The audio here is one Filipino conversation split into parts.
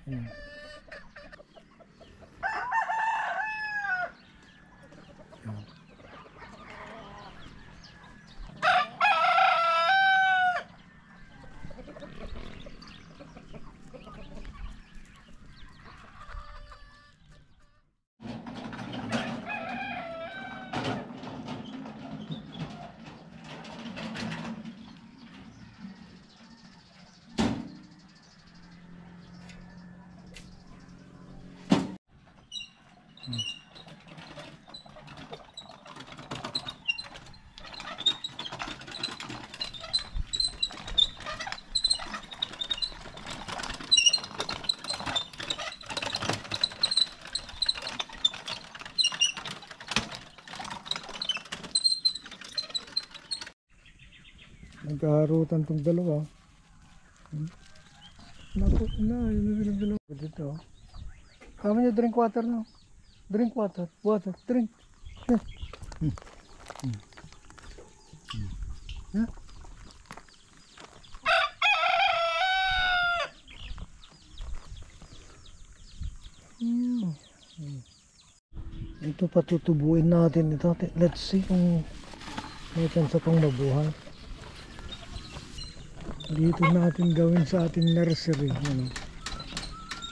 Yan. Yan. Nagkaharutan tong dalawa. Naku na, yun na silang dalawa. Dito. Kama nyo drink water no? Drink water. Water. Drink. Yeah. Ito patutubuin natin ito. Let's see kung may chance pang mabuhay. Dito natin gawin sa ating nursery. Ano?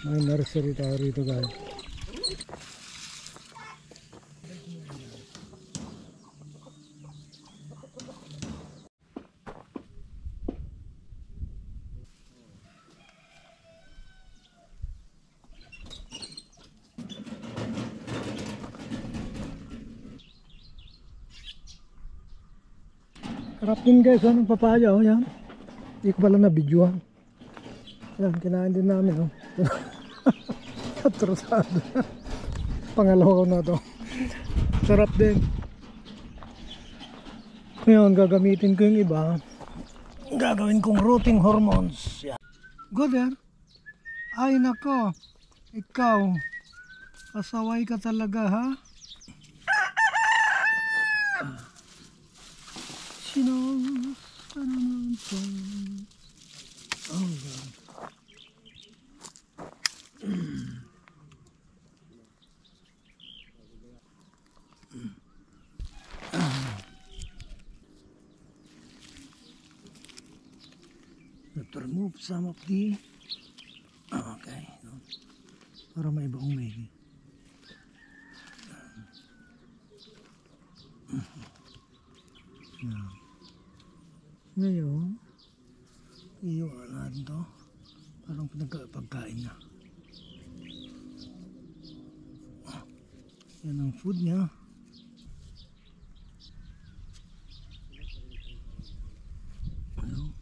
May nursery tayo rito guys. Harap din guys, anong papaya oh yan. Hindi ko pala na-videohan. Yan, kinain din namin oh. Atrasado. Pangalawa ko na to. Sarap din. Ngayon, gagamitin ko yung iba. Gagawin kong rooting hormones. Yan. Good yan. Ay nako. Ikaw. Pasaway ka talaga ha. Sino? Oh God. Let's remove some of the okay, no. Para may ibang may ngayon iiwan natin to parang pinagpagkain niya. Yan ang food niya. Ano?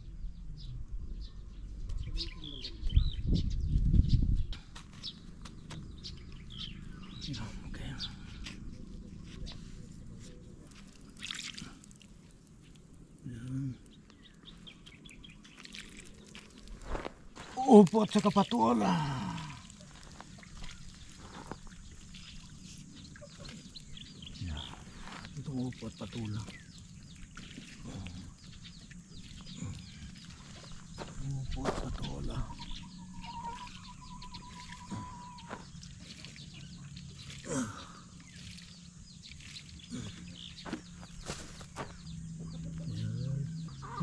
Okay. Yan. Upo at saka patola. Yan. Itong upo at patola. Upo at patola.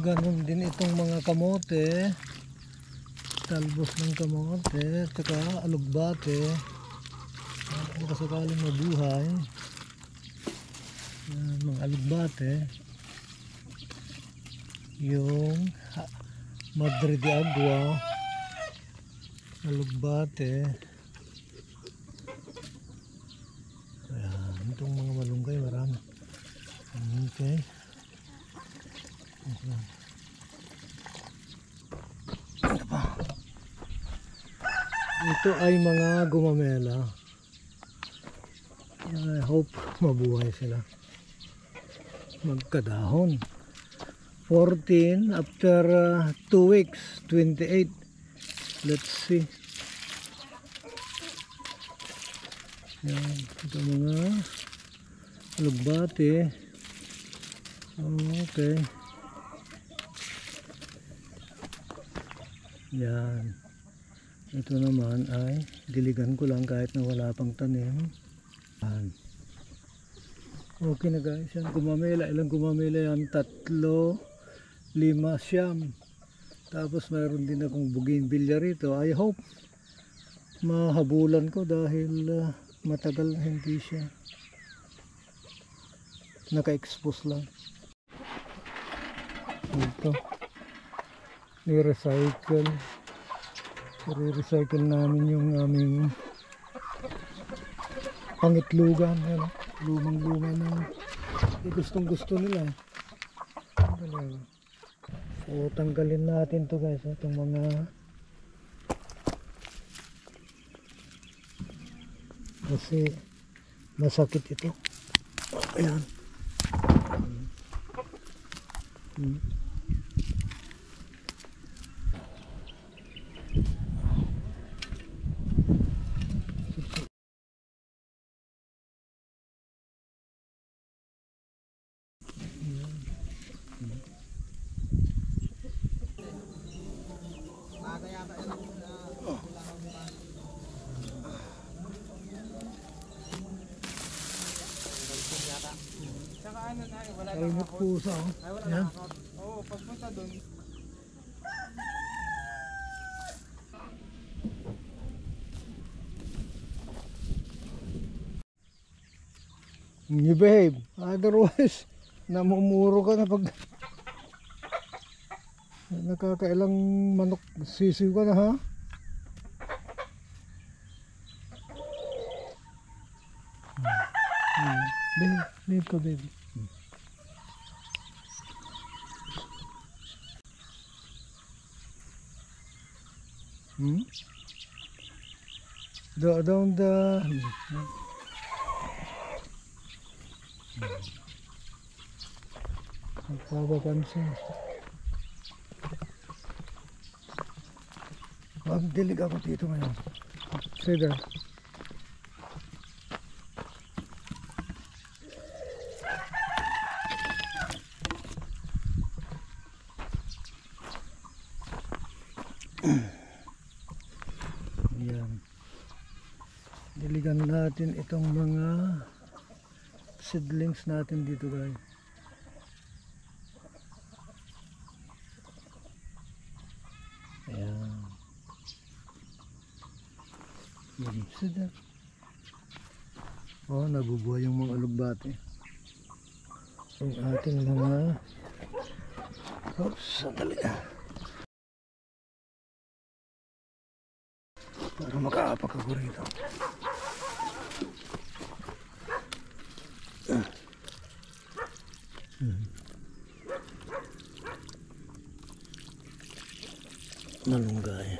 Ganon din itong mga kamote. Talbos ng kamote, saka alugbate. Kung kasakaling mabuhay. Mga alugbate. Yung Madre de Agua. Alugbate. Ayan, itong mga malunggay marami. Okay. Ito ay mga gumamela. I hope mabuhay sila. Magkadahon. 14 after 2 weeks, 28. Let's see. Yan, ito mga alugbate. Okay. Yan. Ito naman ay diligan ko lang kahit na wala pang tanim. Okay na guys, yan gumamela. Ilang gumamela yan? 3, 5, 9. Tapos mayroon din akong bougainvillea rito. I hope mahabulan ko dahil matagal hindi siya naka-expose lang. Ito i-recycle namin yung aming pangitlugan. Yan, lumang luma na gustong gusto nila. So tanggalin natin to guys, itong mga, kasi masakit ito. Ayan. Kalimut pusa, oh. Yan. Oo, pagpunta doon. You behave, otherwise namumuro ka na pag nakakailang manok sisiw ka na, ha? Behave ka, baby. Don't nagpapapansin. Magdilig ako dito ngayon. Sige. Yan. Diligan natin itong mga seedlings natin dito guys. Ayan. Sige. Oh, nabubuhay yung mga alugbate. Yung ating mga, oops, sandali. Para makaapak ako rito. Malunggay.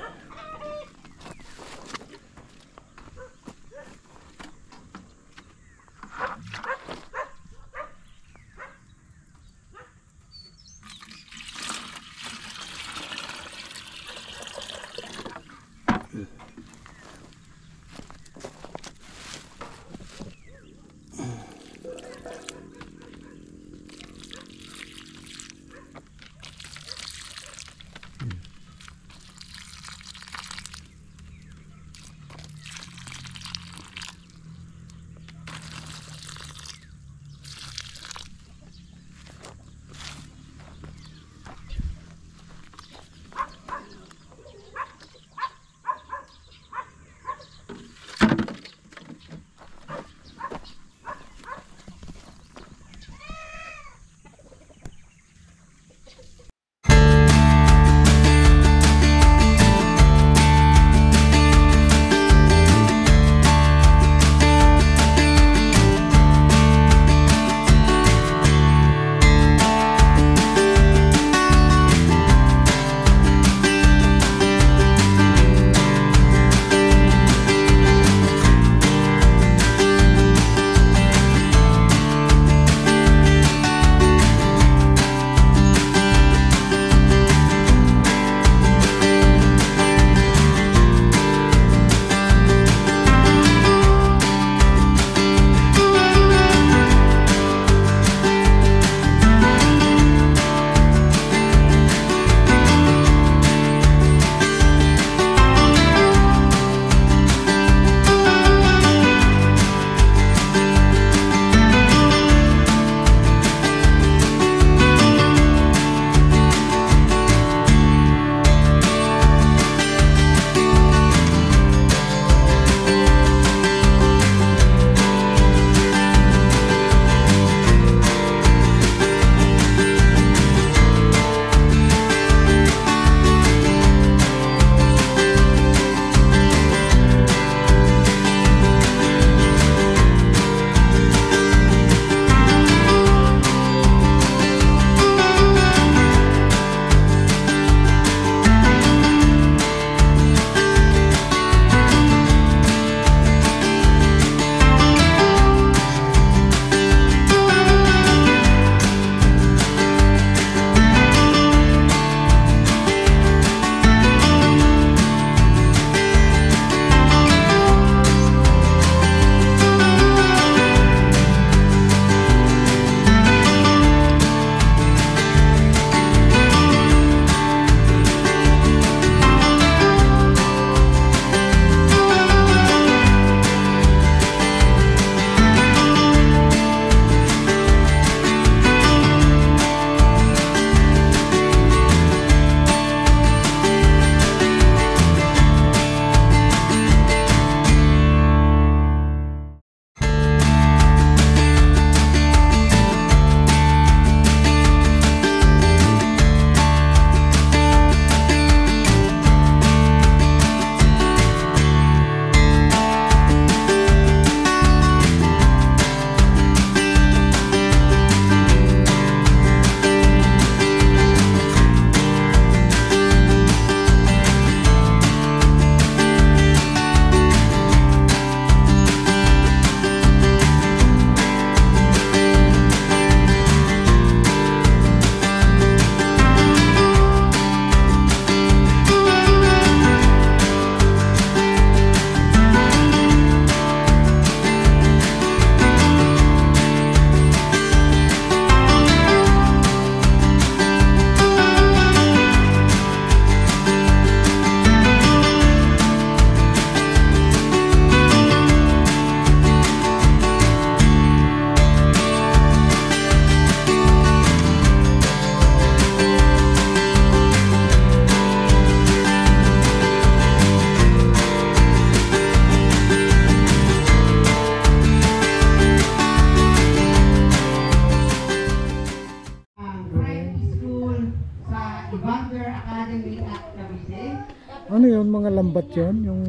mga lambat yon, yung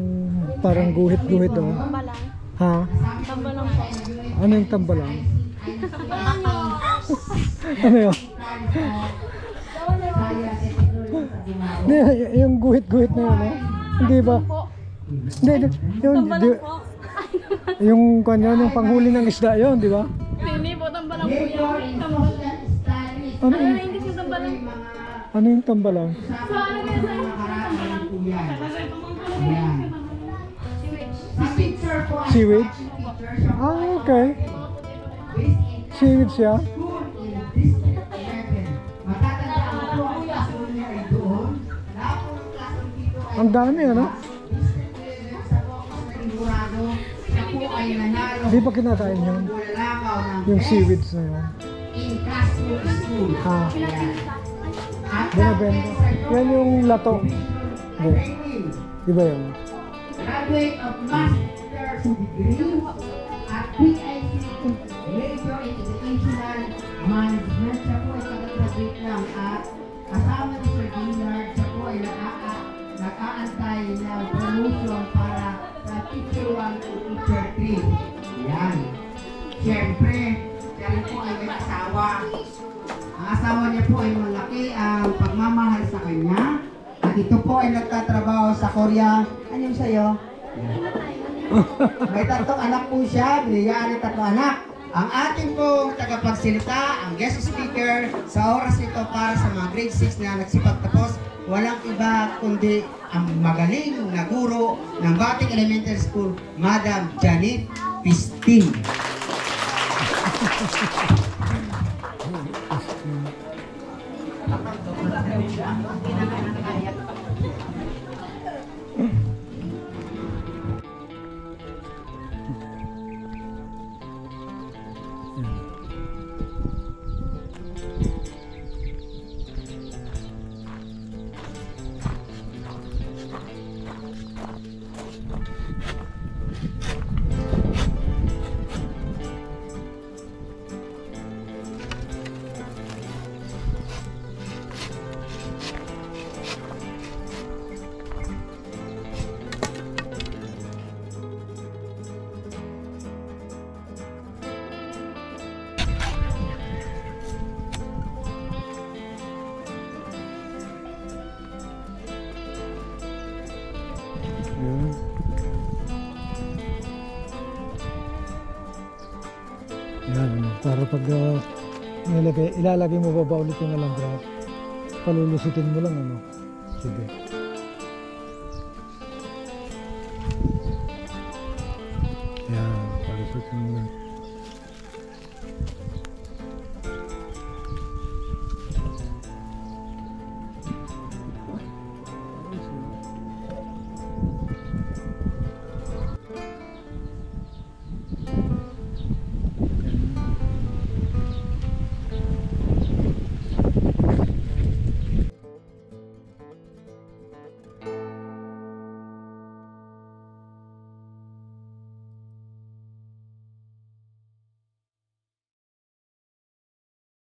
parang guhit-guhit oh. Tambalang. Ha? Tambalang po. Ano yung tambalang? Ano yun? Hindi, yung guhit-guhit na yun, oh. Hindi ba? Hindi, yung, Tambalang po. yung kanya, yung panghuli ng isda yun, di ba? Hindi po, tambalang po yan. Tambalang. Ano Ano yung, na hindi yung tambalang? ano yung tambalang? So, ano kaya sa tambalang? Seaweed? Ah, okay. Seaweed siya? Ang dami, ano? Hindi pa kinakain yun? Yung seaweeds na yun? Ha? Binabenta. Yan yung lato. Hindi. Iba yun. Graduate of Master's Degree at PIC Major in Educational Management. Siya po ay pag-graduate lang at kasama ni Sir Gillard, siya po ay nag-aantay ng promotion para sa Teacher 1 to Teacher 3. Yan. Siyempre, siya rin po ay may asawa. Ang asawa niya po ay malaki ang pagmamahal sa kanya. At ito po ay nagtatrabaho sa Korea. Ano yung sa'yo? May tatlong anak po siya. Binigyan ng tatlong anak. Ang ating pong tagapagsalita, ang guest speaker sa oras nito para sa mga grade 6 na nagsipagtapos, walang iba kundi ang magaling na guro ng Batik Elementary School, Madam Janet Pistin. Yun. Yan, ano, para pag ilalagay mo baba ulit yung alambre, palulusutin mo lang, ano. Sige. Yan, palusutin mo lang.